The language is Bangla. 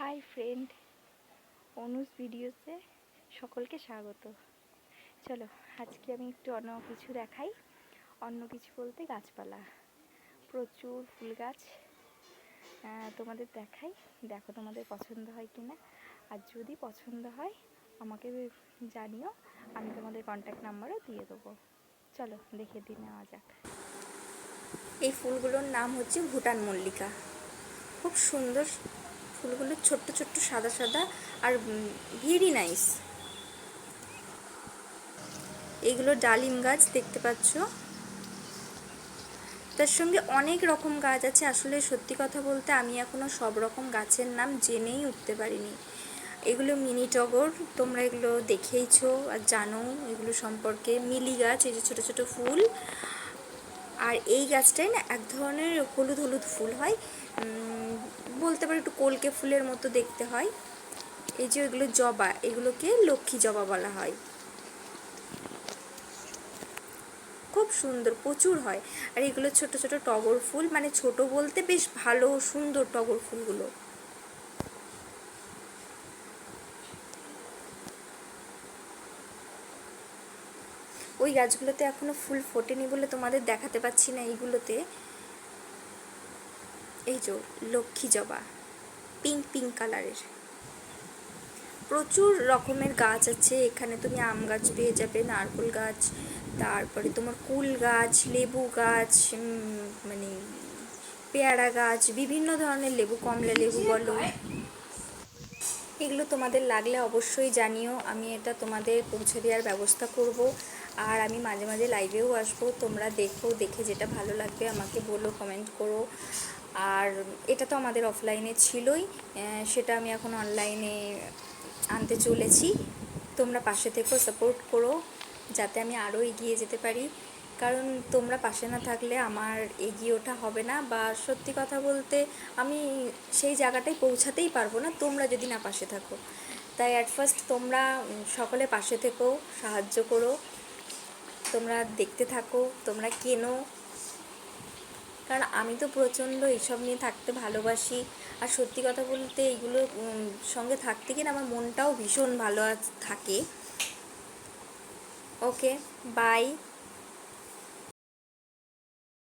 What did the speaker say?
হাই ফ্রেন্ড, অনুজ ভিডিওসে সকলকে স্বাগত। চলো আজকে আমি একটু অন্য কিছু দেখাই। অন্য কিছু বলতে গাছপালা, প্রচুর ফুল গাছ তোমাদের দেখাই। দেখো তোমাদের পছন্দ হয় কি না, আর যদি পছন্দ হয় আমাকে জানিও, আমি তোমাদের কন্ট্যাক্ট নাম্বারও দিয়ে দেবো। চলো দেখে দিয়ে নেওয়া যাক। এই ফুলগুলোর নাম হচ্ছে ভুটান মল্লিকা। খুব সুন্দর ফুলগুলো, ছোট্ট ছোট্ট সাদা সাদা আর ভেরি নাইস। এইগুলো ডালিম গাছ দেখতে পাচ্ছ, তার সঙ্গে অনেক রকম গাছ আছে। আসলে সত্যি কথা বলতে আমি এখনো সব রকম গাছের নাম জেনেই উঠতে পারিনি। এগুলো মিনি টগর, তোমরা এগুলো দেখেইছো আর জানো এগুলো সম্পর্কে। মিলি গাছ, এই যে ছোটো ছোটো ফুল। আর এই গাছটাই না এক ধরনের হলুদ হলুদ ফুল হয়, বলতে পারো একটু কলকে ফুলের মতো দেখতে হয়। এই যে এগুলো জবা, এগুলোকে লক্ষ্মী জবা বলা হয়। খুব সুন্দর, প্রচুর হয়। আর এগুলো ছোট ছোট টগর ফুল, মানে ছোট বলতে বেশ ভালো সুন্দর টগর ফুলগুলো। ওই গাছগুলোতে এখনো ফুল ফোটেনি বলে তোমাদের দেখাতে পাচ্ছি না। এইগুলোতে এই যে লক্ষ্মী জবা, পিঙ্ক পিঙ্ক কালারের। প্রচুর রকমের গাছ আছে এখানে। তুমি আম গাছ পেয়ে যাবে, নারকেল গাছ, তারপরে তোমার কুল গাছ, লেবু গাছ, মানে পেয়ারা গাছ, বিভিন্ন ধরনের লেবু, কমলা লেবু বলো। এগুলো তোমাদের লাগলে অবশ্যই জানিও, আমি এটা তোমাদের পৌঁছে দেওয়ার ব্যবস্থা করব। আর আমি মাঝে মাঝে লাইভেও আসবো, তোমরা দেখো, দেখে যেটা ভালো লাগবে আমাকে বলো, কমেন্ট করো। আর এটা তো আমাদের অফলাইনে ছিলই, সেটা আমি এখন অনলাইনে আনতে চলেছি। তোমরা পাশে থেকেও সাপোর্ট করো যাতে আমি আরও এগিয়ে যেতে পারি। কারণ তোমরা পাশে না থাকলে আমার এগিয়ে ওঠা হবে না, বা সত্যি কথা বলতে আমি সেই জায়গাটায় পৌঁছাতেই পারবো না তোমরা যদি না পাশে থাকো। তাই অ্যাট ফার্স্ট তোমরা সকলে পাশে থেকো, সাহায্য করো, তোমরা দেখতে থাকো, তোমরা কেনো। কারণ আমি তো প্রচণ্ড এইসব নিয়ে থাকতে ভালোবাসি। আর সত্যি কথা বলতে এইগুলো সঙ্গে থাকতে গিয়ে আমার মনটাও ভীষণ ভালো থাকে। ওকে, বাই।